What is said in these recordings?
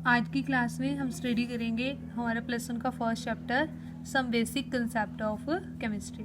आज की क्लास में हम स्टडी करेंगे हमारा प्लस वन का first chapter some basic concept of chemistry.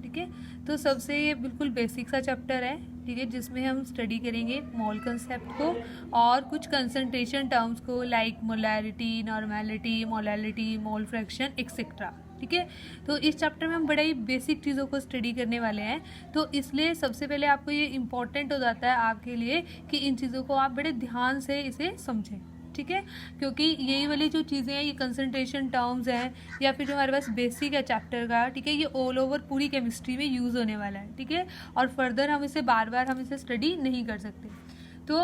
ठीक है, तो सबसे ये बिल्कुल बेसिक सा चैप्टर है, ठीक है, जिसमें हम स्टडी करेंगे मोल कंसेप्ट को और कुछ कंसंट्रेशन टर्म्स को like molarity, normality, molality, mole fraction etcetera. ठीक है, तो इस चैप्टर में हम बड़ा ही बेसिक चीज़ों को स्टडी करने वाले हैं, तो इसलिए सबसे पहले आपको ये इम्पॉर्टेंट हो जाता है आपके लिए कि इन चीज़ों को आप बड़े ध्यान से इसे समझें। ठीक है, क्योंकि यही वाली जो चीज़ें हैं, ये कंसंट्रेशन टर्म्स हैं या फिर जो हमारे पास बेसिक है चैप्टर का, ठीक है, ये ऑल ओवर पूरी केमिस्ट्री में यूज़ होने वाला है। ठीक है, और फर्दर हम इसे बार बार हम इसे स्टडी नहीं कर सकते। तो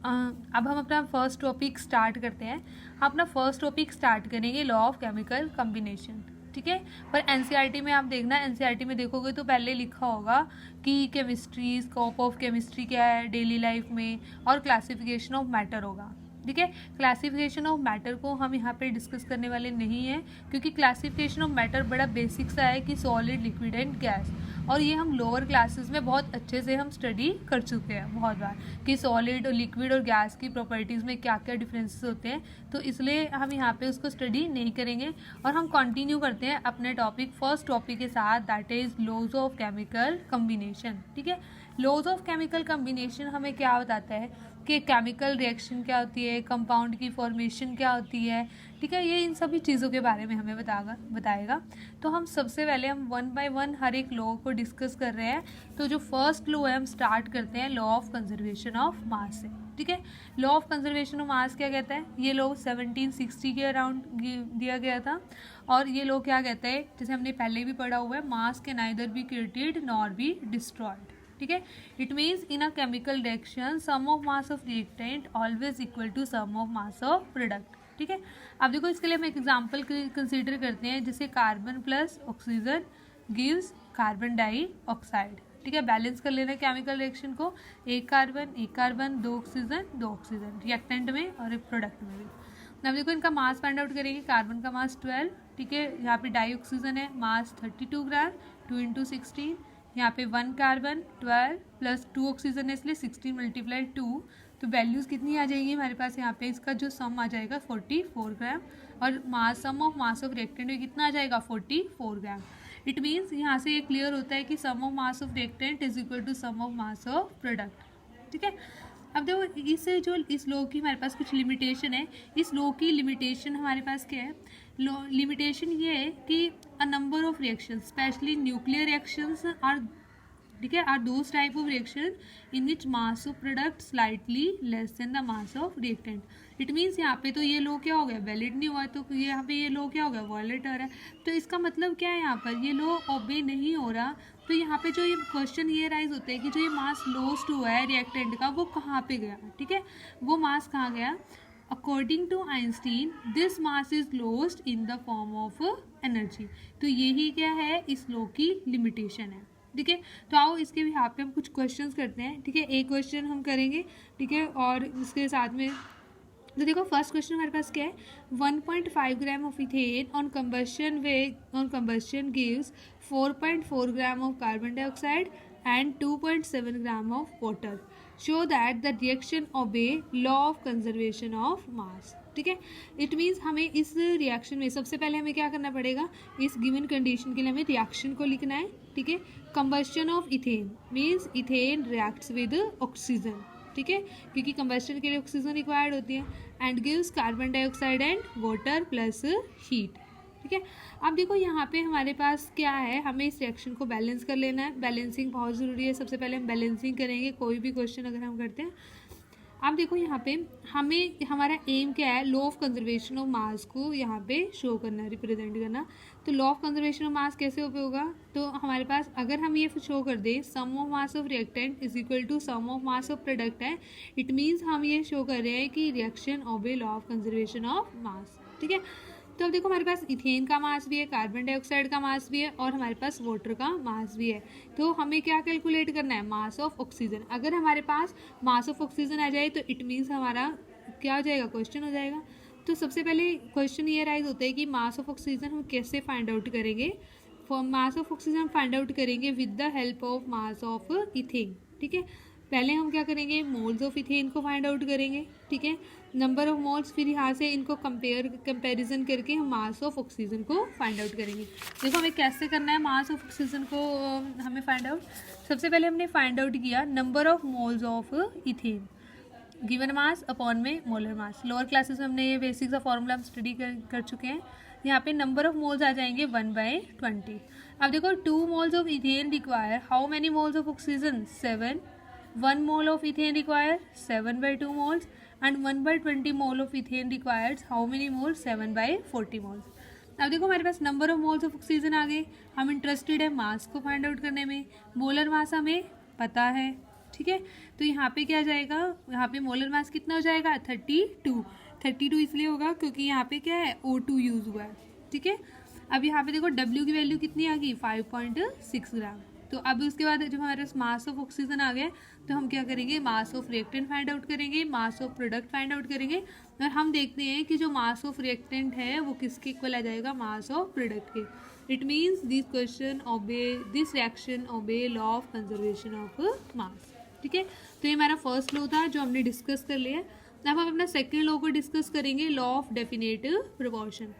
अब हम अपना फर्स्ट टॉपिक स्टार्ट करते हैं। अपना फर्स्ट टॉपिक स्टार्ट करेंगे लॉ ऑफ केमिकल कम्बिनेशन। ठीक है, पर एनसीईआरटी में आप देखना, एनसीईआरटी में देखोगे तो पहले लिखा होगा कि केमिस्ट्री, स्कोप ऑफ केमिस्ट्री क्या है डेली लाइफ में, और क्लासिफिकेशन ऑफ मैटर होगा। ठीक है, क्लासिफिकेशन ऑफ मैटर को हम यहाँ पे डिस्कस करने वाले नहीं हैं, क्योंकि क्लासिफिकेशन ऑफ मैटर बड़ा बेसिक सा है कि सॉलिड, लिक्विड एंड गैस, और ये हम लोअर क्लासेस में बहुत अच्छे से हम स्टडी कर चुके हैं बहुत बार कि सॉलिड और लिक्विड और गैस की प्रॉपर्टीज़ में क्या क्या डिफरेंसेस होते हैं। तो इसलिए हम यहाँ पे उसको स्टडी नहीं करेंगे और हम कंटिन्यू करते हैं अपने टॉपिक, फर्स्ट टॉपिक के साथ, that is laws of chemical combination. ठीक है, लॉज ऑफ केमिकल कम्बिनेशन हमें क्या बताता है कि केमिकल रिएक्शन क्या होती है, कंपाउंड की फॉर्मेशन क्या होती है। ठीक है, ये इन सभी चीज़ों के बारे में हमें बताएगा। तो हम सबसे पहले हम वन बाय वन हर एक लॉ को डिस्कस कर रहे हैं। तो जो फर्स्ट लॉ है हम स्टार्ट करते हैं लॉ ऑफ कंजर्वेशन ऑफ मास से। ठीक है, लॉ ऑफ कंजर्वेशन ऑफ मास क्या कहता है? ये लॉ 1760 के अराउंड दिया गया था, और ये लॉ क्या कहता है, जैसे हमने पहले भी पढ़ा हुआ है, mass can neither be created nor be destroyed. ठीक है, it means in a chemical reaction sum of mass of reactant always equal to sum of mass of product. ठीक है, अब देखो इसके लिए हम एक एग्जांपल कंसीडर करते हैं, जैसे carbon plus oxygen gives carbon dioxide. ठीक है, बैलेंस कर लेना केमिकल रिएक्शन को, एक कार्बन, दो ऑक्सीजन रिएक्टेंट में और एक प्रोडक्ट में भी। अब देखो इनका मास फाइंड आउट करेंगे, कार्बन का मास 12, ठीक है, यहाँ पे डाइऑक्सीजन है मास 32 ग्राम, 2 × 16, यहाँ पे 1 कार्बन 12 प्लस 2 ऑक्सीजन है, इसलिए 16 × 2, तो वैल्यूज़ कितनी आ जाएगी हमारे पास यहाँ पे, इसका जो सम आ जाएगा 44 ग्राम, और मास सम ऑफ मास ऑफ रिएक्टेंट में कितना आ जाएगा 44 ग्राम। इट मीन्स यहाँ से ये क्लियर होता है कि sum of mass of reactant is equal to sum of mass of product. ठीक है, अब देखो इस लॉ की हमारे पास कुछ लिमिटेशन है। इस लॉ की लिमिटेशन हमारे पास क्या है? लिमिटेशन ये है कि a number of reactions, specially nuclear reactions are, ठीक है, are those type of reaction in which mass of product slightly less than the mass of reactant. It means यहाँ पे तो ये लॉ क्या हो गया, वैलिड नहीं हुआ, तो यहाँ पे ये लॉ क्या हो गया, वॉयलेट हो रहा है। तो इसका मतलब क्या है, यहाँ पर ये लॉ ओबे नहीं हो रहा। तो यहाँ पे जो ये क्वेश्चन ये राइज होता है कि जो ये मास लॉस्ट हुआ है रिएक्टेंट का, वो कहाँ पे गया? ठीक है, वो मास कहाँ गया? According to Einstein this mass is lost in the form of energy. तो यही क्या है, इस लॉ की लिमिटेशन है। ठीक है, तो आओ इसके भी यहाँ पे हम कुछ क्वेश्चंस करते हैं। ठीक है, एक क्वेश्चन हम करेंगे, ठीक है, और इसके साथ में तो देखो फर्स्ट क्वेश्चन हमारे पास क्या है, 1.5 gram of ethane on combustion gives 4.4 gram of carbon dioxide and 2.7 gram of water. Show that the reaction obey law of conservation of mass. ठीक है, इट मीन्स हमें इस रिएक्शन में सबसे पहले हमें क्या करना पड़ेगा, इस गिवन कंडीशन के लिए हमें रिएक्शन को लिखना है। ठीक है, combustion of ethane means ethane reacts with oxygen. ठीक है, क्योंकि कंबशन के लिए ऑक्सीजन रिक्वायर्ड होती है, and gives carbon dioxide and water plus heat. ठीक है, अब देखो यहाँ पे हमारे पास क्या है, हमें इस रिएक्शन को बैलेंस कर लेना है। बैलेंसिंग बहुत ज़रूरी है, सबसे पहले हम बैलेंसिंग करेंगे कोई भी क्वेश्चन अगर हम करते हैं। अब देखो यहाँ पे हमें हमारा एम क्या है, लॉ ऑफ कंजर्वेशन ऑफ मास को यहाँ पे शो करना, रिप्रेजेंट करना। तो लॉ ऑफ कंजर्वेशन ऑफ मास कैसे होगा, तो हमारे पास अगर हम ये शो कर दें sum of mass of reactant is equal to sum of mass of product है, इट मीन्स हम ये शो कर रहे हैं कि reaction obey law of conservation of mass. ठीक है, तो अब देखो हमारे पास इथेन का मास भी है, कार्बन डाइऑक्साइड का मास भी है, और हमारे पास वाटर का मास भी है। तो हमें क्या कैलकुलेट करना है, मास ऑफ ऑक्सीजन। अगर हमारे पास मास ऑफ ऑक्सीजन आ जाए तो इट मीन्स हमारा क्या हो जाएगा, क्वेश्चन हो जाएगा। तो सबसे पहले क्वेश्चन ये राइज होता है कि मास ऑफ ऑक्सीजन हम कैसे फाइंड आउट करेंगे। मास ऑफ ऑक्सीजन हम फाइंड आउट करेंगे with the help of mass of ethane. ठीक है, पहले हम क्या करेंगे, मोल्स ऑफ इथेन को फाइंड आउट करेंगे, ठीक है, नंबर ऑफ मोल्स, फिर यहाँ से इनको कंपैरिजन करके हम मास ऑफ ऑक्सीजन को फाइंड आउट करेंगे। देखो हमें कैसे करना है मास ऑफ ऑक्सीजन को हमें फाइंड आउट। सबसे पहले हमने फाइंड आउट किया number of moles of ethane, given mass upon में मोलर मास। लोअर क्लासेस में हमने ये बेसिक सा फॉर्मूला हम स्टडी कर चुके हैं। यहाँ पे नंबर ऑफ मोल्स आ जाएंगे 1/20। अब देखो 2 moles of ethane require how many moles of oxygen, 7। 1 mole of ethane require 7/2 moles and 1/20 mole of ethane requires how many moles, 7/40 moles। अब देखो हमारे पास number of moles of oxygen आ गए, हम इंटरेस्टेड है मास को फाइंड आउट करने में, मोलर मास हमें पता है, ठीक है। तो यहाँ पे क्या जाएगा, यहाँ पे मोलर मास कितना हो जाएगा, 32 इसलिए होगा क्योंकि यहाँ पे क्या है O2 यूज हुआ है, ठीक है। अब यहाँ पे देखो W की वैल्यू कितनी आ गई, 5.6 ग्राम। तो अब उसके बाद जब हमारे पास मास ऑफ ऑक्सीजन आ गया तो हम क्या करेंगे, mass of reactant find out करेंगे, mass of product find out करेंगे, और हम देखते हैं कि जो मास ऑफ रिएक्टेंट है वो किसके इक्वल आ जाएगा, मास ऑफ प्रोडक्ट के। It means this reaction obey law of conservation of mass, ठीक है। तो ये हमारा फर्स्ट लॉ था जो हमने डिस्कस कर लिया। अब हम अपना सेकेंड लॉ को डिस्कस करेंगे, लॉ ऑफ डेफिनेट प्रोपोर्शन।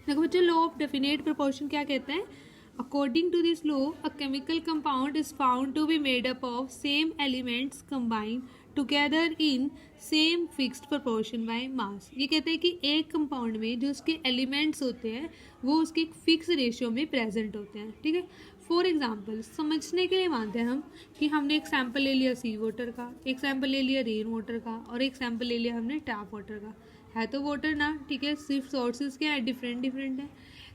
देखो बच्चों लॉ ऑफ डेफिनेट प्रोपोर्शन क्या कहते हैं, according to this law a chemical compound is found to be made up of same elements combined together in same fixed proportion by mass। ये कहते हैं कि एक कंपाउंड में जो उसके एलिमेंट्स होते हैं वो उसके एक फिक्स रेशियो में प्रेजेंट होते हैं, ठीक है। फॉर एग्जाम्पल समझने के लिए मानते हैं हम कि हमने एक सैम्पल ले लिया सी वाटर का, एक सैम्पल ले लिया रेन वाटर का, और एक सैम्पल ले लिया हमने टैप वाटर का। है तो वाटर ना, ठीक है, सिर्फ सोर्सेज क्या है, डिफरेंट है।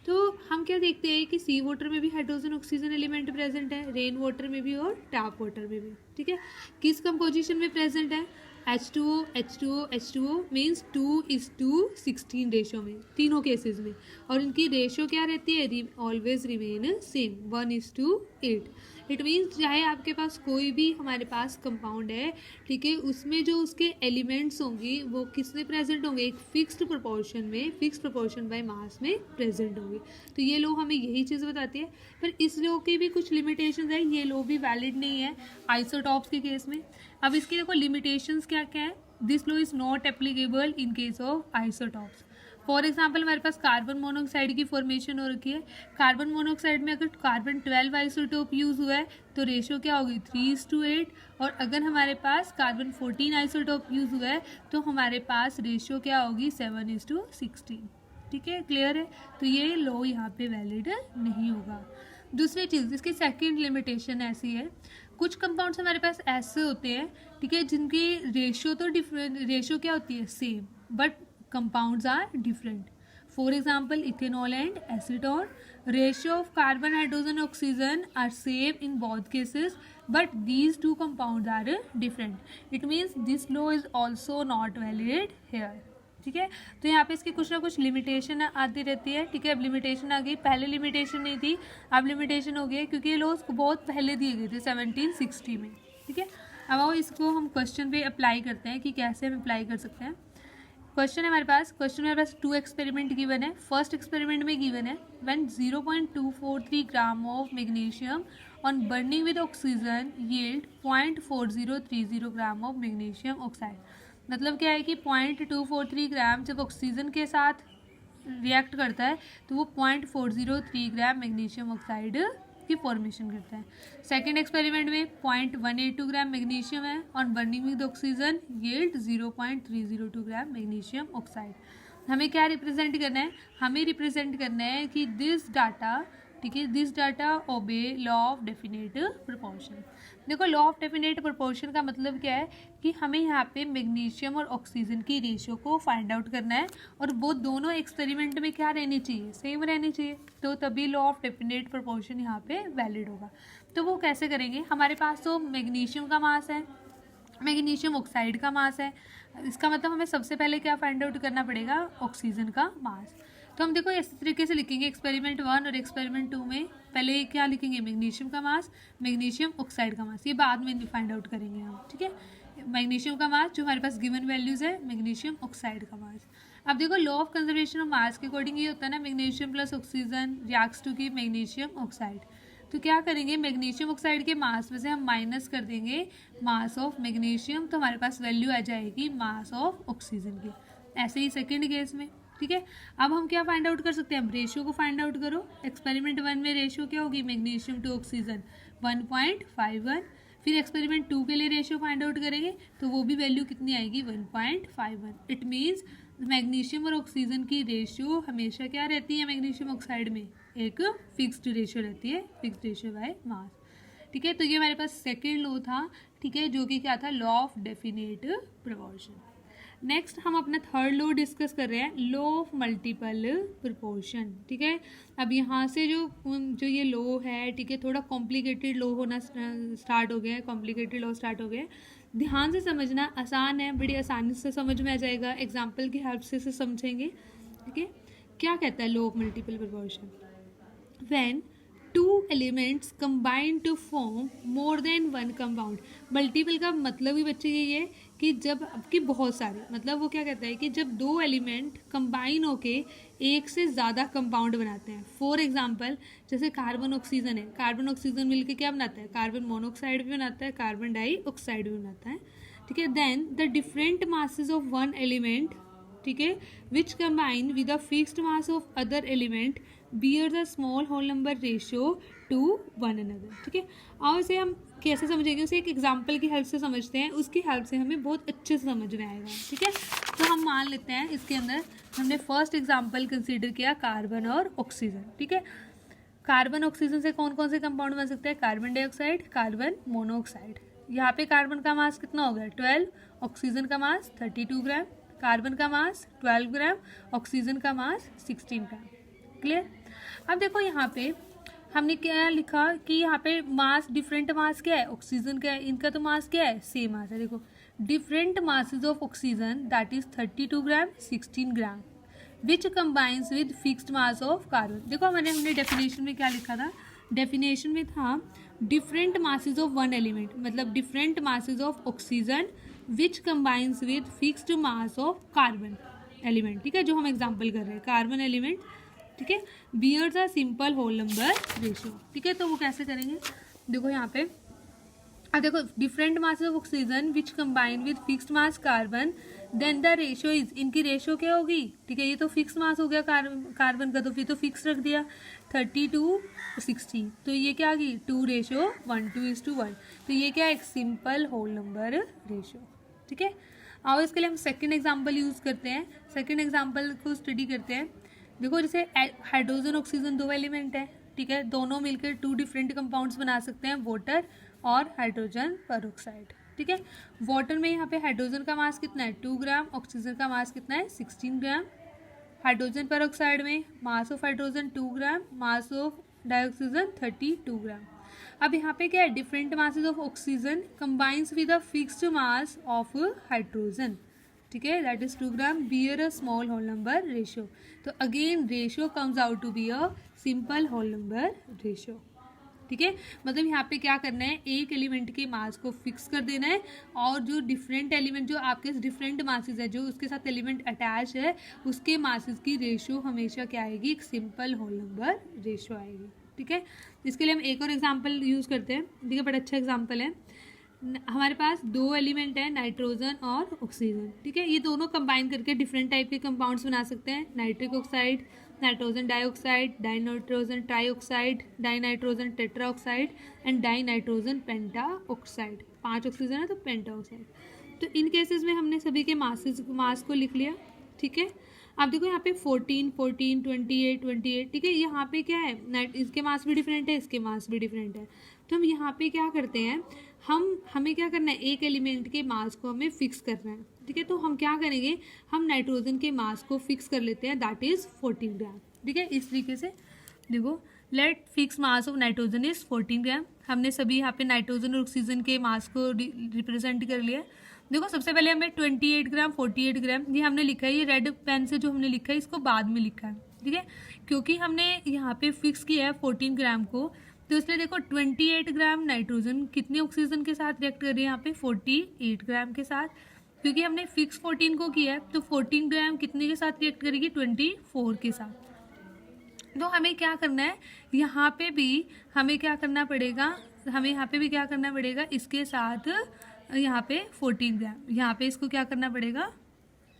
तो हम क्या देखते हैं कि सी वाटर में भी हाइड्रोजन ऑक्सीजन एलिमेंट प्रेजेंट है, रेन वाटर में भी और टैप वाटर में भी, ठीक है। किस कंपोजिशन में प्रेजेंट है, H2O H2O H2O means 2:16 ratio में, तीनों केसेस में, और इनकी रेशो क्या रहती है, always remain same, 1:8। It means चाहे आपके पास कोई भी हमारे पास कंपाउंड है, ठीक है, उसमें जो उसके एलिमेंट्स होंगी वो किस में प्रेजेंट होंगे, एक फिक्स्ड प्रोपोर्शन में, फिक्स प्रोपोर्शन बाय मास में प्रेजेंट होंगे। तो ये लॉ हमें यही चीज़ बताती है। पर इस लॉ की भी कुछ लिमिटेशंस है, ये लॉ भी वैलिड नहीं है आइसोटॉप्स के केस में। अब इसकी देखो लिमिटेशंस क्या क्या है, this law is not applicable in case of isotopes. For example हमारे पास कार्बन मोनोऑक्साइड की फॉर्मेशन हो रखी है, कार्बन मोनोऑक्साइड में अगर कार्बन 12 आइसोटोप यूज़ हुआ है तो रेशो क्या होगी, 3:8, और अगर हमारे पास कार्बन 14 आइसोटोप यूज़ हुआ है तो हमारे पास रेशो क्या होगी, 7:16, ठीक है, क्लियर है। तो ये लॉ यहाँ पे वैलिड नहीं होगा। दूसरी चीज़, इसकी सेकेंड लिमिटेशन ऐसी है, कुछ कंपाउंड्स हमारे पास ऐसे होते हैं, ठीक है, जिनकी रेशो तो डिफरेंट, रेशो क्या होती है, same, but compounds are different। For example ethanol and acetone, ratio of carbon hydrogen oxygen are same in both cases but these two compounds are different। it means this law is also not valid here, ठीक है। तो यहाँ पे इसकी कुछ ना कुछ limitation आती रहती है, ठीक है। अब लिमिटेशन आ गई, पहले लिमिटेशन नहीं थी, अब लिमिटेशन हो गई क्योंकि ये लॉज बहुत पहले दिए गए थे 1760 में, ठीक है। अब आओ इसको हम क्वेश्चन पे अप्लाई करते हैं कि कैसे हम अप्लाई कर सकते हैं। क्वेश्चन है हमारे पास, 2 एक्सपेरिमेंट गिवन है। फर्स्ट एक्सपेरिमेंट में गिवन है when 0.243 gram of magnesium on burning with oxygen yield 0.4030 gram of magnesium oxide. मतलब क्या है कि 0.243 ग्राम जब ऑक्सीजन के साथ रिएक्ट करता है तो वो 0.403 ग्राम मैग्नीशियम ऑक्साइड की फॉर्मेशन करता है। सेकेंड एक्सपेरिमेंट में 0.182 ग्राम मैग्नीशियम है, on burning with oxygen yield 0.302 gram magnesium oxide. हमें क्या रिप्रेजेंट करना है, हमें रिप्रेजेंट करना है कि दिस डाटा, ठीक है, this data obey law of definite proportion. देखो लॉ ऑफ डेफिनेट प्रोपोर्शन का मतलब क्या है कि हमें यहाँ पे मैग्नीशियम और ऑक्सीजन की रेशियो को फाइंड आउट करना है, और वो दोनों एक्सपेरिमेंट में क्या रहनी चाहिए, सेम रहनी चाहिए, तो तभी लॉ ऑफ डेफिनेट प्रोपोर्शन यहाँ पे वैलिड होगा। तो वो कैसे करेंगे, हमारे पास तो मैग्नीशियम का मास है, मैग्नीशियम ऑक्साइड का मास है, इसका मतलब हमें सबसे पहले क्या फाइंड आउट करना पड़ेगा, ऑक्सीजन का मास। तो हम देखो इस तरीके से लिखेंगे एक्सपेरिमेंट 1 और एक्सपेरिमेंट 2 में, पहले क्या लिखेंगे, मैग्नीशियम का मास, मैग्नीशियम ऑक्साइड का मास, ये बाद में फाइंड आउट करेंगे हम, ठीक है। मैग्नीशियम का मास जो हमारे पास गिवन वैल्यूज़ है, मैग्नीशियम ऑक्साइड का मास। अब देखो law of conservation of mass के अकॉर्डिंग ये होता है ना, magnesium plus oxygen reacts to give magnesium oxide. तो क्या करेंगे, मैग्नीशियम ऑक्साइड के मास में से हम माइनस कर देंगे मास ऑफ मैग्नीशियम, तो हमारे पास वैल्यू आ जाएगी मास ऑफ ऑक्सीजन की। ऐसे ही सेकेंड केस में, ठीक है। अब हम क्या फाइंड आउट कर सकते हैं, हम रेशियो को फाइंड आउट करो। एक्सपेरिमेंट 1 में रेशियो क्या होगी, मैग्नीशियम टू ऑक्सीजन 1.51। फिर एक्सपेरिमेंट 2 के लिए रेशियो फाइंड आउट करेंगे तो वो भी वैल्यू कितनी आएगी, 1.51। इट मीन्स मैग्नीशियम और ऑक्सीजन की रेशियो हमेशा क्या रहती है, मैग्नीशियम ऑक्साइड में एक फिक्स्ड रेशियो रहती है, फिक्स्ड रेशियो बाय मास, ठीक है। तो ये हमारे पास सेकेंड लॉ था, ठीक है, जो कि क्या था, law of definite proportion. Next हम अपना थर्ड लॉ डिस्कस कर रहे हैं, लॉ ऑफ मल्टीपल प्रोपोर्शन, ठीक है। अब यहाँ से जो ये लॉ है, ठीक है, थोड़ा कॉम्प्लिकेटेड लॉ होना स्टार्ट हो गया है, कॉम्प्लिकेटेड लॉ स्टार्ट हो गया है। ध्यान से समझना, आसान है, बड़ी आसानी से समझ में आ जाएगा, एग्जाम्पल की हेल्प से समझेंगे, ठीक है। क्या कहता है law of multiple proportion, when two elements combine to form more than one compound. Multiple का मतलब ही बच्चे ये है कि जब आपकी बहुत सारे, मतलब वो क्या कहता है कि जब दो एलिमेंट कंबाइन होके एक से ज़्यादा कंपाउंड बनाते हैं। फॉर एग्जांपल जैसे कार्बन ऑक्सीजन है, कार्बन ऑक्सीजन मिलके क्या बनाता है, कार्बन मोनोऑक्साइड भी बनाता है, कार्बन डाइऑक्साइड भी बनाता है, ठीक है। Then the different masses of one element, ठीक है, which combine with the fixed mass of other element bear the small whole number ratio to one another, ठीक है। और इसे हम कैसे समझेंगे, उसे एक एग्जाम्पल की हेल्प से समझते हैं, उसकी हेल्प से हमें बहुत अच्छे से समझ में आएगा, ठीक है। तो हम मान लेते हैं इसके अंदर हमने फर्स्ट एग्जाम्पल कंसीडर किया कार्बन और ऑक्सीजन, ठीक है। कार्बन ऑक्सीजन से कौन कौन से कंपाउंड बन सकते हैं, कार्बन डाइऑक्साइड, कार्बन मोनोऑक्साइड। यहाँ पे कार्बन का मास कितना हो गया 12, ऑक्सीजन का मास 32 ग्राम, कार्बन का मास 12 ग्राम, ऑक्सीजन का मास 16 ग्राम, क्लियर। अब देखो यहाँ पे हमने क्या लिखा कि यहाँ पे मास, डिफरेंट मास क्या है, ऑक्सीजन का है, इनका तो मास क्या है, सेम मास है। देखो different masses of oxygen that is 32 gram 16 gram which combines with fixed mass of carbon. देखो हमने डेफिनेशन में क्या लिखा था, डेफिनेशन में था different masses of one element, मतलब different masses of oxygen which combines with fixed mass of carbon element, ठीक है, जो हम एग्जाम्पल कर रहे हैं कार्बन एलिमेंट, ठीक है, bears a simple whole number ratio, ठीक है। तो वो कैसे करेंगे, देखो यहाँ पे अब देखो different masses of oxygen which combine with fixed mass carbon, then the ratio is, इनकी रेशियो क्या होगी, ठीक है, ये तो फिक्स मास हो गया कार्बन का, तो फिर तो फिक्स रख दिया 32-60, तो ये क्या आ गई 2:1:1, तो ये क्या है एक सिंपल होल नंबर रेशियो, ठीक है। और इसके लिए हम सेकेंड एग्जाम्पल यूज करते हैं, सेकेंड एग्जाम्पल को स्टडी करते हैं। देखो जैसे हाइड्रोजन ऑक्सीजन दो एलिमेंट है, ठीक है, दोनों मिलकर 2 डिफरेंट कंपाउंड्स बना सकते हैं, वाटर और हाइड्रोजन पेरोक्साइड, ठीक है। वाटर में यहाँ पे हाइड्रोजन का मास कितना है 2 ग्राम, ऑक्सीजन का मास कितना है 16 ग्राम। हाइड्रोजन पेरोक्साइड में mass of hydrogen 2 gram, mass of dioxygen 32 gram. अब यहाँ पे क्या है, different masses of oxygen combines with a fixed mass of hydrogen, ठीक है, that is 2 gram bear a small whole number ratio. तो again ratio comes out to be a simple whole number ratio, ठीक है। मतलब यहाँ पे क्या करना है, एक एलिमेंट के मास को फिक्स कर देना है और जो डिफरेंट एलिमेंट, जो आपके डिफरेंट मासेस है, जो उसके साथ एलिमेंट अटैच है, उसके मासेस की रेशियो हमेशा क्या आएगी, एक सिंपल होल नंबर रेशियो आएगी, ठीक है। इसके लिए हम एक और एग्जाम्पल यूज़ करते हैं, ठीक है, बड़ा अच्छा एग्जाम्पल है। हमारे पास दो एलिमेंट है नाइट्रोजन और ऑक्सीजन, ठीक है, ये दोनों कंबाइन करके डिफरेंट टाइप के कंपाउंड्स बना सकते हैं, nitric oxide, nitrogen dioxide, dinitrogen trioxide, dinitrogen tetroxide and dinitrogen pentoxide. 5 oxygen है तो पेंटाऑक्साइड। तो इन केसेस में हमने सभी के मास को लिख लिया, ठीक है। अब देखो यहाँ पे 14, 14, 28, 28, ठीक है, यहाँ पे क्या है, इसके मास भी डिफरेंट है, इसके मास भी डिफरेंट है। तो हम यहाँ पे क्या करते हैं, हमें क्या करना है, एक एलिमेंट के मास को हमें फिक्स करना है, ठीक है। तो हम क्या करेंगे, हम नाइट्रोजन के मास को फिक्स कर लेते हैं, दैट इज 14 ग्राम, ठीक है। इस तरीके से देखो let fix mass of nitrogen is 14 gram. हमने सभी यहाँ पे नाइट्रोजन और ऑक्सीजन के मास को रिप्रेजेंट कर लिया। देखो सबसे पहले हमें 28 ग्राम 48 ग्राम ये हमने लिखा है, ये रेड पेन से जो हमने लिखा है इसको बाद में लिखा है, ठीक है, क्योंकि हमने यहाँ पे फिक्स किया है 14 ग्राम को। तो इसलिए देखो 28 ग्राम नाइट्रोजन कितने ऑक्सीजन के साथ रिएक्ट कर रही है, यहाँ पे 48 ग्राम के साथ, क्योंकि हमने फिक्स 14 को किया है। तो 14 ग्राम कितने के साथ रिएक्ट करेगी, 24 के साथ। तो हमें क्या करना है, यहाँ पे भी हमें क्या करना पड़ेगा, हमें यहाँ पे भी क्या करना पड़ेगा, इसके साथ यहाँ पे 14 ग्राम, यहाँ पे इसको क्या करना पड़ेगा,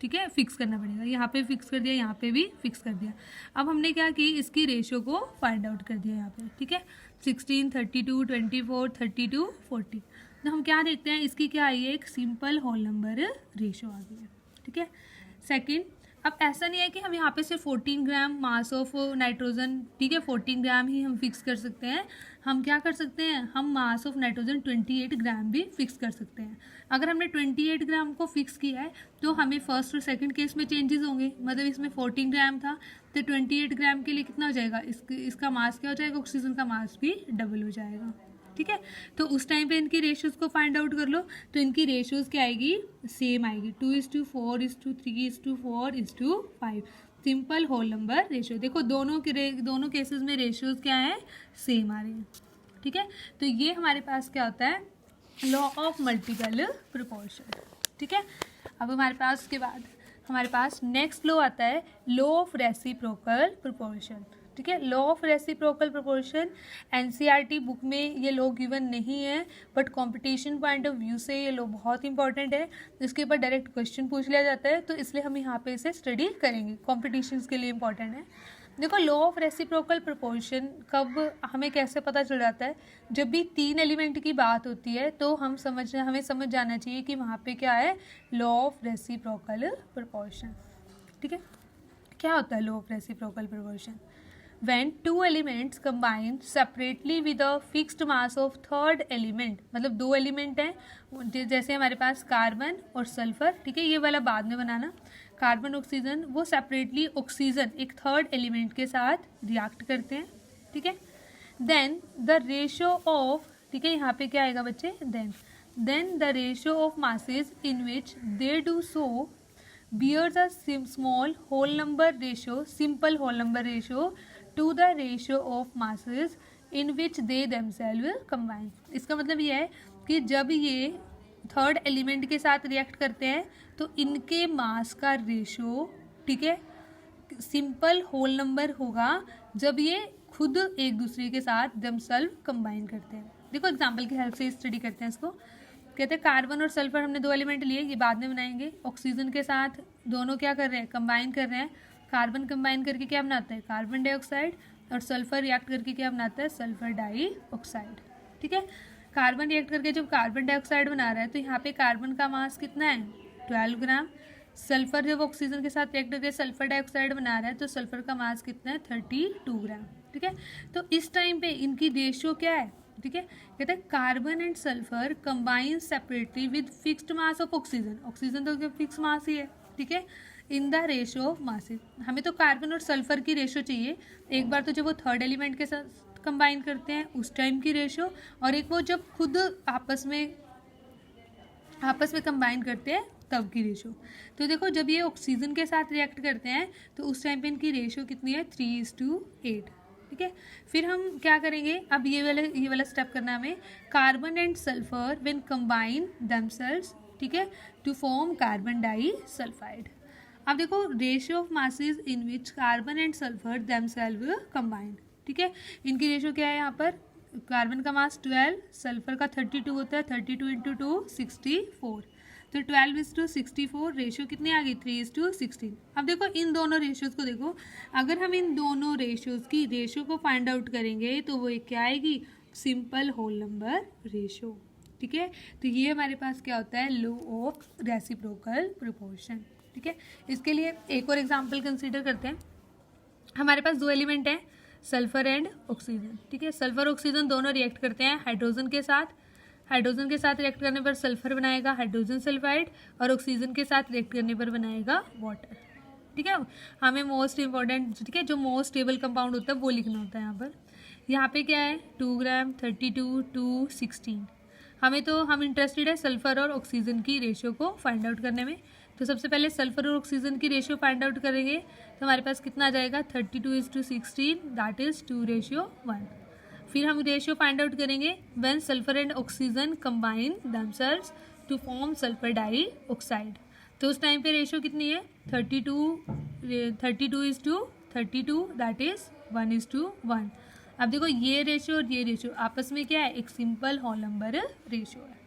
ठीक है, फिक्स करना पड़ेगा। यहाँ पे फिक्स कर दिया, यहाँ पे भी फिक्स कर दिया। अब हमने क्या की, इसकी रेशो को फाइंड आउट कर दिया यहाँ पे, ठीक है, 16, 32, 24, 32, 40। तो हम क्या देखते हैं, इसकी क्या आई है, एक सिंपल होल नंबर रेशो आ गई है, ठीक है। सेकेंड, अब ऐसा नहीं है कि हम यहाँ पे सिर्फ 14 ग्राम मास ऑफ नाइट्रोजन, ठीक है, 14 ग्राम ही हम फिक्स कर सकते हैं। हम क्या कर सकते हैं, हम मास ऑफ नाइट्रोजन 28 ग्राम भी फिक्स कर सकते हैं। अगर हमने 28 ग्राम को फिक्स किया है तो हमें फर्स्ट और सेकंड केस में चेंजेस होंगे, मतलब इसमें 14 ग्राम था तो 28 ग्राम के लिए कितना हो जाएगा, इसका मास क्या हो जाएगा, ऑक्सीजन का मास भी डबल हो जाएगा, ठीक है। तो उस टाइम पे इनकी रेशियोज़ को फाइंड आउट कर लो, तो इनकी रेशियोज़ क्या आएगी, सेम आएगी, 2:4:3:4:5, सिंपल होल नंबर रेशियो। देखो दोनों केसेस में रेशियोज़ क्या है, सेम आ रहे हैं, ठीक है। तो ये हमारे पास क्या होता है, लॉ ऑफ मल्टीपल प्रोपोर्शन, ठीक है। अब हमारे पास उसके बाद हमारे पास नेक्स्ट लॉ आता है, लॉ ऑफ रेसिप्रोकल प्रोपोर्शन, ठीक है। Law of reciprocal proportion NCERT book में ये लॉ गिवन नहीं है, but competition point of view से ये लॉ बहुत इंपॉर्टेंट है। इसके ऊपर डायरेक्ट क्वेश्चन पूछ लिया जाता है, तो इसलिए हम यहाँ पे इसे स्टडी करेंगे, कॉम्पिटिशन्स के लिए इंपॉर्टेंट है। देखो, लॉ ऑफ रेसिप्रोकल प्रोपोर्शन कब हमें कैसे पता चल जाता है, जब भी 3 एलिमेंट की बात होती है तो हमें समझ जाना चाहिए कि वहाँ पे क्या है, लॉ ऑफ रेसिप्रोकल प्रोपोर्शन, ठीक है। क्या होता है law of reciprocal proportion, when two elements combine separately with a fixed mass of third element, मतलब 2 एलिमेंट हैं, जैसे हमारे पास कार्बन और सल्फर, ठीक है, ये वाला बाद में बनाना, कार्बन ऑक्सीजन, वो सेपरेटली ऑक्सीजन एक थर्ड एलिमेंट के साथ रिएक्ट करते हैं, ठीक है। देन द रेशियो ऑफ, ठीक है, यहाँ पे क्या आएगा बच्चे, then the ratio of masses in which they do so bears a small whole number ratio, simple whole number ratio to the ratio of masses in which they themselves combine। इसका मतलब ये है कि जब ये थर्ड एलिमेंट के साथ react करते हैं तो इनके मास का रेशो, ठीक है, सिंपल होल नंबर होगा जब ये खुद एक दूसरे के साथ themselves कंबाइन करते हैं। देखो एग्जाम्पल की हेल्प से स्टडी करते हैं इसको। कहते हैं कार्बन और सल्फर हमने 2 एलिमेंट लिए, ये बाद में बनाएंगे। ऑक्सीजन के साथ दोनों क्या कर रहे हैं, कंबाइन कर रहे हैं। कार्बन कंबाइन करके क्या बनाता है, कार्बन डाइऑक्साइड, और सल्फर रिएक्ट करके क्या बनाता है, सल्फर डाइऑक्साइड, ठीक है। कार्बन रिएक्ट करके जब कार्बन डाइऑक्साइड बना रहा है तो यहाँ पे कार्बन का मास कितना है, 12 ग्राम। सल्फर जब ऑक्सीजन के साथ रिएक्ट करके सल्फर डाइऑक्साइड बना रहा है तो सल्फर का मास कितना है, 32 ग्राम, ठीक है। तो इस टाइम पे इनकी रेशियो क्या है, ठीक है, कहते हैं carbon and sulphur combine separately with fixed mass of oxygen, oxygen तो फिक्स मास ही है, ठीक है, in the ratio of masses. हमें तो कार्बन और सल्फर की रेशियो चाहिए, एक बार तो जब वो थर्ड एलिमेंट के साथ कंबाइन करते हैं उस टाइम की रेशियो, और एक वो जब खुद आपस में कंबाइन करते हैं तब की रेशियो। तो देखो जब ये ऑक्सीजन के साथ रिएक्ट करते हैं तो उस टाइम पे इनकी रेशियो कितनी है, 3:8, ठीक है। फिर हम क्या करेंगे, अब ये वाला स्टेप करना है हमें, carbon and sulphur when combine themselves, ठीक है, टू फॉर्म कार्बन डाइसल्फाइड। अब देखो ratio of masses in which carbon and sulphur themselves combined, ठीक है। इनकी रेशियो क्या है, यहाँ पर कार्बन का मास 12, सल्फर का 32 होता है, 32 × 2 64, तो 12:64 रेशियो कितनी आ गई, 3:16। अब देखो इन दोनों रेशियोज़ को देखो, अगर हम इन दोनों रेशियोज़ की रेशियो को फाइंड आउट करेंगे तो वो क्या आएगी, सिंपल होल नंबर रेशियो, ठीक है। तो ये हमारे पास क्या होता है, लॉ ऑफ रेसिप्रोकल प्रोपोर्शन, ठीक है। इसके लिए एक और एग्जांपल कंसीडर करते हैं। हमारे पास 2 एलिमेंट हैं, सल्फर एंड ऑक्सीजन, ठीक है। सल्फर ऑक्सीजन दोनों रिएक्ट करते हैं हाइड्रोजन के साथ, हाइड्रोजन के साथ रिएक्ट करने पर सल्फर बनाएगा हाइड्रोजन सल्फाइड, और ऑक्सीजन के साथ रिएक्ट करने पर बनाएगा वाटर, ठीक है। हमें मोस्ट इंपॉर्टेंट, ठीक है, जो मोस्ट स्टेबल कंपाउंड होता है वो लिखना होता है यहाँ पर। यहाँ पे क्या है, 2 ग्राम, 32, 2, 16। हम इंटरेस्टेड है सल्फर और ऑक्सीजन की रेशियो को फाइंड आउट करने में। तो सबसे पहले सल्फर और ऑक्सीजन की रेशियो फाइंड आउट करेंगे तो हमारे पास कितना आ जाएगा, 32:16, दैट इज 2:1। फिर हम रेशियो फाइंड आउट करेंगे when sulphur and oxygen combine themselves to form sulphur dioxide. तो उस टाइम पे रेशियो कितनी है, 32:32, दैट इज 1:1। अब देखो ये रेशियो और ये रेशियो आपस में क्या है, एक सिंपल होल नंबर रेशियो है,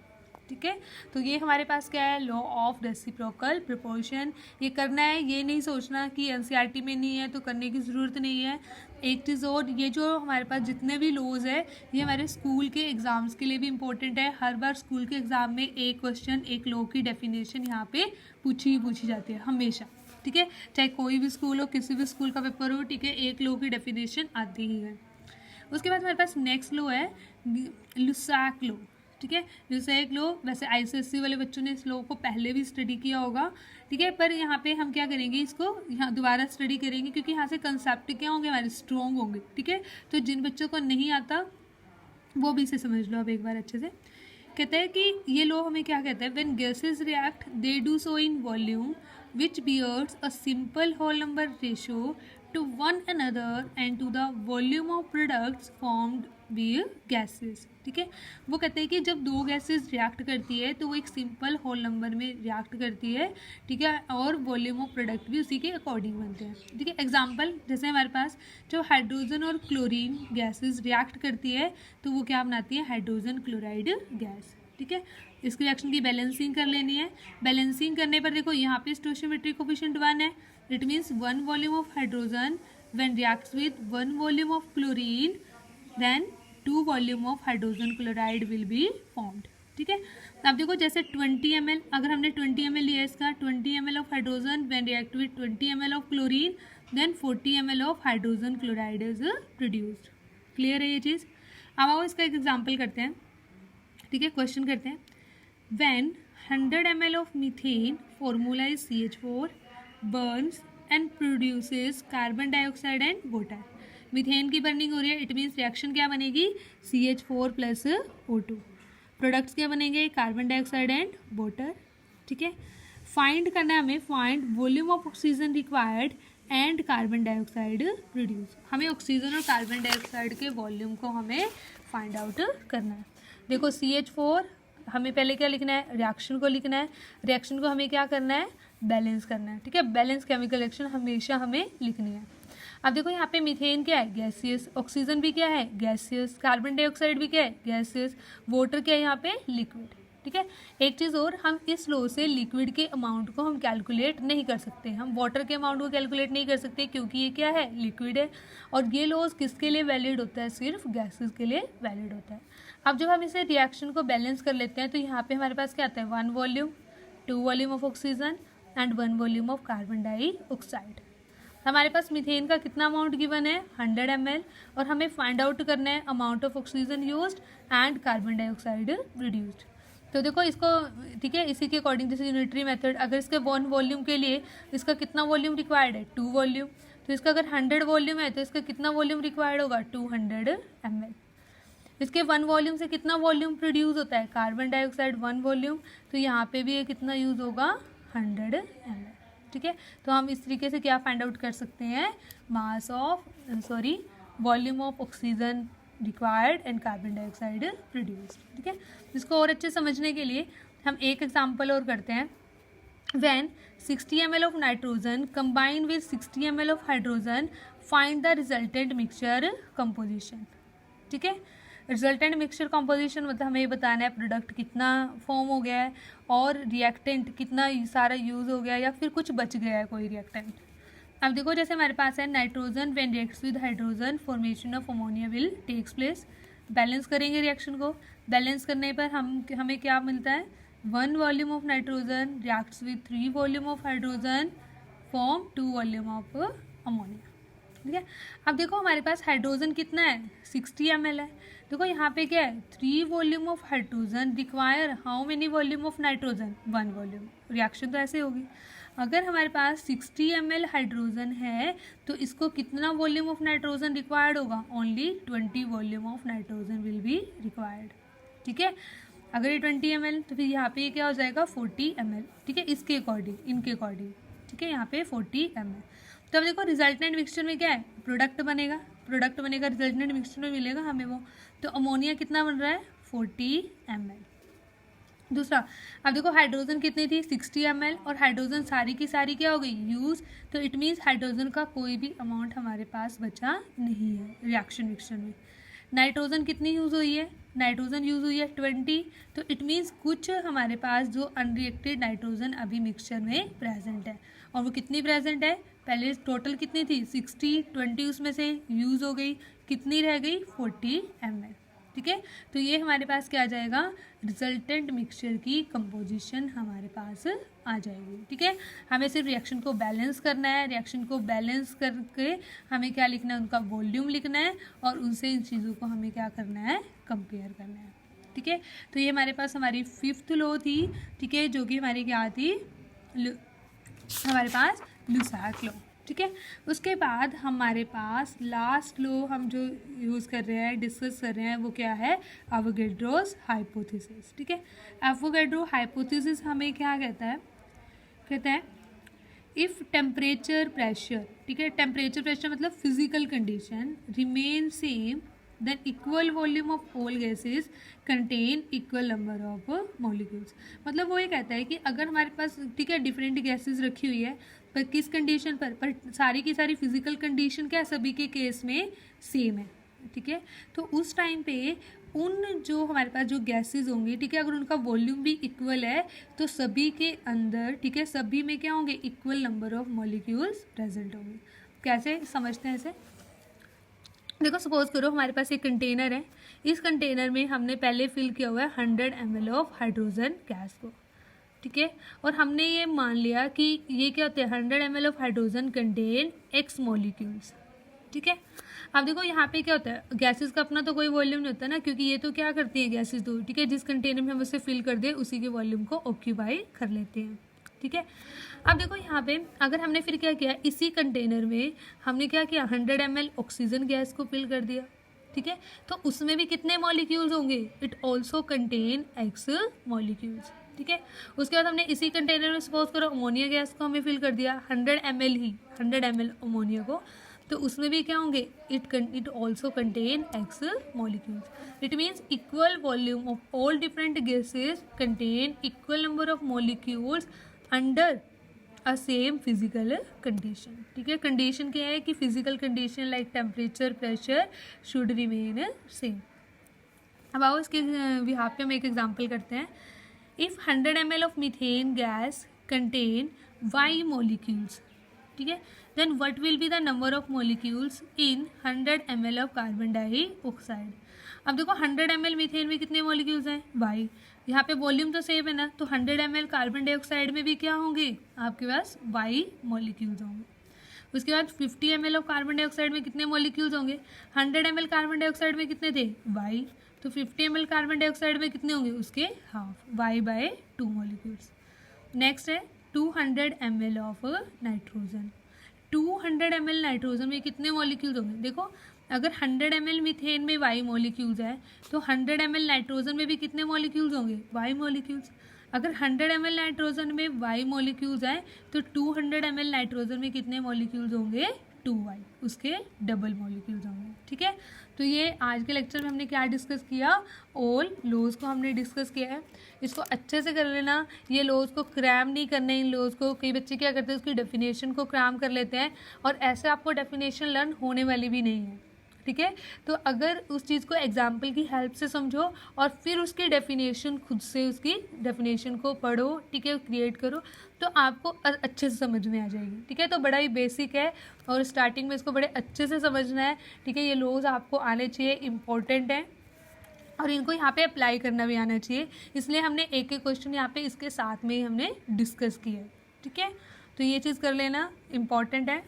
ठीक है। तो ये हमारे पास क्या है, लॉ ऑफ रेसिप्रोकल प्रोपोर्शन। ये करना है, ये नहीं सोचना कि एनसीईआरटी में नहीं है तो करने की ज़रूरत नहीं है। एक चीज़ और, ये जो हमारे पास जितने भी लॉज है ये हमारे स्कूल के एग्ज़ाम्स के लिए भी इम्पोर्टेंट है। हर बार स्कूल के एग्ज़ाम में एक क्वेश्चन, एक लॉ की डेफिनेशन यहाँ पे पूछी जाती है हमेशा, ठीक है। चाहे कोई भी स्कूल हो, किसी भी स्कूल का पेपर हो, ठीक है, एक लॉ की डेफिनेशन आती ही है। उसके बाद हमारे पास नेक्स्ट लॉ है लुसाक लॉ, ठीक है। लुसाक लॉ, वैसे आईसीएसई वाले बच्चों ने इस लॉ को पहले भी स्टडी किया होगा, ठीक है, पर यहाँ पे हम क्या करेंगे, इसको यहाँ दोबारा स्टडी करेंगे क्योंकि यहाँ से कंसेप्ट क्या होंगे, हमारे स्ट्रॉन्ग होंगे, ठीक है। तो जिन बच्चों को नहीं आता वो भी इसे समझ लो अब एक बार अच्छे से। कहते हैं कि ये लॉ हमें क्या कहता है, when gases react they do so in volume which bears a simple whole number ratio to one another and to the volume of products formed by gases, ठीक है। वो कहते हैं कि जब दो गैसेस रिएक्ट करती है तो वो एक सिंपल होल नंबर में रिएक्ट करती है, ठीक है, और वॉल्यूम ऑफ प्रोडक्ट भी उसी के अकॉर्डिंग बनते हैं, ठीक है। एग्जांपल, जैसे हमारे पास जब हाइड्रोजन और क्लोरीन गैसेस रिएक्ट करती है तो वो क्या बनाती है, हाइड्रोजन क्लोराइड गैस, ठीक है। इस रिएक्शन की बैलेंसिंग कर लेनी है। बैलेंसिंग करने पर देखो यहाँ पे स्टोइचियोमेट्रिक कोफिशिएंट 1 है, it means 1 volume of hydrogen when reacts with 1 volume of chlorine then 2 volume of hydrogen chloride will be formed, ठीक है। अब देखो जैसे 20 ml, अगर हमने 20 ml लिया इसका, 20 ml of hydrogen when react with 20 ml of chlorine then 40 ml of hydrogen chloride is produced. Clear है ये चीज़। अब आओ इसका एक एग्जाम्पल करते हैं, ठीक है, क्वेश्चन करते हैं। When 100 ml of methane, formula is CH4, burns and produces carbon dioxide and water. Methane की बर्निंग हो रही है, इट मीन्स रिएक्शन क्या बनेगी, CH4 प्लस O2। प्रोडक्ट्स क्या बनेंगे, कार्बन डाइऑक्साइड एंड वाटर, ठीक है। फाइंड करना है हमें, find volume of oxygen required and carbon dioxide produce. हमें ऑक्सीजन और कार्बन डाइऑक्साइड के वॉल्यूम को हमें फाइंड आउट करना है। देखो CH4 हमें पहले क्या लिखना है, रिएक्शन को लिखना है, रिएक्शन को हमें क्या करना है, बैलेंस करना है, ठीक है। बैलेंस केमिकल रिएक्शन हमेशा हमें लिखनी है। अब देखो यहाँ पे मीथेन क्या है, गैसियस, ऑक्सीजन भी क्या है, गैसियस, कार्बन डाइऑक्साइड भी क्या है, गैसियस, वाटर क्या है यहाँ पे, लिक्विड, ठीक है। एक चीज़ और, हम इस लॉ से लिक्विड के अमाउंट को हम कैलकुलेट नहीं कर सकते, हम वाटर के अमाउंट को कैलकुलेट नहीं कर सकते क्योंकि ये क्या है, लिक्विड है। और ये लॉज किसके लिए वैलिड होता है, सिर्फ गैसेस के लिए वैलिड होता है। अब जब हम इसे रिएक्शन को बैलेंस कर लेते हैं तो यहाँ पे हमारे पास क्या आता है, 1 volume, 2 volume of oxygen and 1 volume of carbon dioxide. हमारे पास मीथेन का कितना अमाउंट गिवन है, 100 ml, और हमें फाइंड आउट करना है amount of oxygen used and carbon dioxide produced. तो देखो इसको, ठीक है, इसी के अकॉर्डिंग जैसे यूनिटरी मेथड, अगर इसके 1 वॉल्यूम के लिए इसका कितना वॉल्यूम रिक्वायर्ड है, 2 वॉल्यूम, तो इसका अगर 100 वॉल्यूम है तो इसका कितना वॉल्यूम रिक्वायर्ड होगा, 200 ml। इसके 1 वॉल्यूम से कितना वॉल्यूम प्रोड्यूस होता है, कार्बन डाइऑक्साइड 1 वॉल्यूम, तो यहाँ पे भी ये कितना यूज़ होगा, 100 ml, ठीक है। तो हम इस तरीके से क्या फाइंड आउट कर सकते हैं, mass of volume of oxygen required and carbon dioxide produced, ठीक है। इसको और अच्छे समझने के लिए हम एक एग्जांपल और करते हैं। When 60 ml of nitrogen combined with 60 ml of hydrogen, find the resultant mixture composition, ठीक है। रिजल्टेंट मिक्सचर कॉम्पोजिशन मतलब हमें बताना है प्रोडक्ट कितना फॉर्म हो गया है और रिएक्टेंट कितना सारा यूज़ हो गया है या फिर कुछ बच गया है कोई रिएक्टेंट। अब देखो जैसे हमारे पास है nitrogen when reacts with hydrogen formation of ammonia will takes place. Balance करेंगे रिएक्शन को, बैलेंस करने पर हमें क्या मिलता है, 1 volume of nitrogen reacts with 3 volume of hydrogen form 2 volume of ammonia, ठीक है। अब देखो हमारे पास हाइड्रोजन कितना है, 60 ml है। देखो यहाँ पे क्या है, 3 volume of hydrogen require how many volume of nitrogen, 1 volume. Reaction तो ऐसे होगी, अगर हमारे पास 60 ml हाइड्रोजन है तो इसको कितना वॉल्यूम ऑफ नाइट्रोजन रिक्वायर्ड होगा, only 20 volume of nitrogen will be required, ठीक है। अगर ये 20 ml तो फिर यहाँ पे क्या हो जाएगा, 40 ml, ठीक है, इसके अकॉर्डिंग, इनके अकॉर्डिंग, ठीक है, यहाँ पे 40 ml। तो अब देखो रिजल्टेंट मिक्सचर में क्या है, प्रोडक्ट बनेगा, रिजल्टेंट मिक्सचर में मिलेगा हमें वो। तो अमोनिया कितना बन रहा है, 40 ml, दूसरा, अब देखो हाइड्रोजन कितनी थी 60 ml, और हाइड्रोजन सारी की सारी क्या हो गई यूज़, तो इट मीन्स हाइड्रोजन का कोई भी अमाउंट हमारे पास बचा नहीं है रिएक्शन मिक्सचर में। नाइट्रोजन कितनी यूज़ हुई है, नाइट्रोजन यूज़ हुई है 20, तो इट मीन्स कुछ हमारे पास जो अनरिएक्टेड नाइट्रोजन अभी मिक्सचर में प्रेजेंट है, और वो कितनी प्रेजेंट है, पहले टोटल कितनी थी 60, 20 उसमें से यूज़ हो गई, कितनी रह गई 40 ml। ठीक है, तो ये हमारे पास क्या आ जाएगा, रिजल्टेंट मिक्सचर की कंपोजिशन हमारे पास आ जाएगी। ठीक है, हमें सिर्फ रिएक्शन को बैलेंस करना है, रिएक्शन को बैलेंस करके हमें क्या लिखना है, उनका वॉल्यूम लिखना है, और उनसे इन चीज़ों को हमें क्या करना है, कंपेयर करना है। ठीक है, तो ये हमारे पास हमारी 5th लॉ थी। ठीक है, जो कि हमारी क्या थी, हमारे पास लुसाक लॉ। ठीक है, उसके बाद हमारे पास लास्ट लॉ हम जो यूज़ कर रहे हैं, डिस्कस कर रहे हैं, वो क्या है, एवोगैड्रोस हाइपोथेसिस। ठीक है, एवोगैड्रो हाइपोथेसिस हमें क्या कहता है इफ़ टेम्परेचर प्रेशर, ठीक है, टेम्परेचर प्रेशर मतलब physical condition remain same than equal volume of all gases contain equal number of molecules. मतलब वो ये कहता है कि अगर हमारे पास, ठीक है, डिफरेंट गैसेज रखी हुई है, पर किस कंडीशन पर सारी की सारी फिजिकल कंडीशन क्या सभी के केस में सेम है। ठीक है, तो उस टाइम पे उन जो हमारे पास जो गैसेज होंगी, ठीक है, अगर उनका वॉल्यूम भी इक्वल है तो सभी के अंदर, ठीक है, सभी में क्या होंगे, equal number of molecules present होंगे। कैसे समझते हैं इसे, देखो सपोज करो हमारे पास एक कंटेनर है, इस कंटेनर में हमने पहले फिल किया हुआ है 100 ml ऑफ हाइड्रोजन गैस को। ठीक है, और हमने ये मान लिया कि ये क्या होते हैं, 100 ml of hydrogen contain x molecules. ठीक है, अब देखो यहाँ पे क्या होता है, गैसेस का अपना तो कोई वॉल्यूम नहीं होता ना, क्योंकि ये तो क्या करती है गैसेस दो, ठीक है, जिस कंटेनर में हम उसे फिल कर दे उसी के वॉल्यूम को ऑक्यूपाई कर लेते हैं। ठीक है, अब देखो यहाँ पे अगर हमने फिर क्या किया, इसी कंटेनर में हमने क्या किया, 100 ml ऑक्सीजन गैस को फिल कर दिया। ठीक है, तो उसमें भी कितने मॉलिक्यूल्स होंगे, it also contain x molecules. ठीक है, उसके बाद हमने इसी कंटेनर में सपोज करो अमोनिया गैस को हमें फिल कर दिया 100 ml ही, 100 ml अमोनिया को, तो उसमें भी क्या होंगे, it also contain x molecules. It means equal volume of all different gases contain equal number of molecules under a same physical condition. ठीक है, कंडीशन क्या है कि physical condition like temperature pressure should remain same. अब आओ इसके behalf पे हम एक एग्जांपल करते हैं। If 100 ml of methane gas contain y molecules, ठीक है, then what will be the number of molecules in 100 ml of carbon dioxide. अब देखो 100 ml मीथेन में कितने मॉलिक्यूल्स हैं, y, यहाँ पे वॉल्यूम तो सेम है ना, तो 100 ml कार्बन डाइऑक्साइड में भी क्या होंगे, आपके पास y मॉलिक्यूल्स होंगे। उसके बाद 50 ml ऑफ कार्बन डाइऑक्साइड में कितने मॉलिक्यूल्स होंगे, 100 ml कार्बन डाइऑक्साइड में कितने थे, y, तो 50 ml कार्बन डाइऑक्साइड में कितने होंगे, उसके हाफ, y/2 मॉलिक्यूल्स। नेक्स्ट है 200 ml of nitrogen. 200 ml nitrogen में कितने मॉलिक्यूल्स होंगे, देखो अगर 100 ml मीथेन में y मॉलिक्यूल्स है तो 100 ml नाइट्रोजन में भी कितने मॉलिक्यूल्स होंगे, y मॉलिक्यूल्स। अगर 100 ml नाइट्रोजन में y मॉलिक्यूल्स हैं तो 200 ml नाइट्रोजन में कितने मॉलिक्यूल्स होंगे, 2y, उसके डबल मॉलिक्यूल्स होंगे। ठीक है, तो ये आज के लेक्चर में हमने क्या डिस्कस किया, ऑल लॉज को हमने डिस्कस किया है। इसको अच्छे से कर लेना, ये लॉज को क्रैम नहीं करने, इन लॉज को कई बच्चे क्या करते हैं उसकी डेफिनेशन को क्रैम कर लेते हैं, और ऐसे आपको डेफिनेशन लर्न होने वाली भी नहीं है। ठीक है, तो अगर उस चीज़ को एग्जाम्पल की हेल्प से समझो और फिर उसकी डेफिनेशन खुद से उसकी डेफिनेशन को पढ़ो, ठीक है, क्रिएट करो, तो आपको अच्छे से समझ में आ जाएगी। ठीक है, तो बड़ा ही बेसिक है और स्टार्टिंग में इसको बड़े अच्छे से समझना है। ठीक है, ये लॉज आपको आने चाहिए, इम्पोर्टेंट है, और इनको यहाँ पे अप्लाई करना भी आना चाहिए, इसलिए हमने एक एक क्वेश्चन यहाँ पे इसके साथ में ही हमने डिस्कस किया है। ठीक है, तो ये चीज़ कर लेना, इम्पॉर्टेंट है।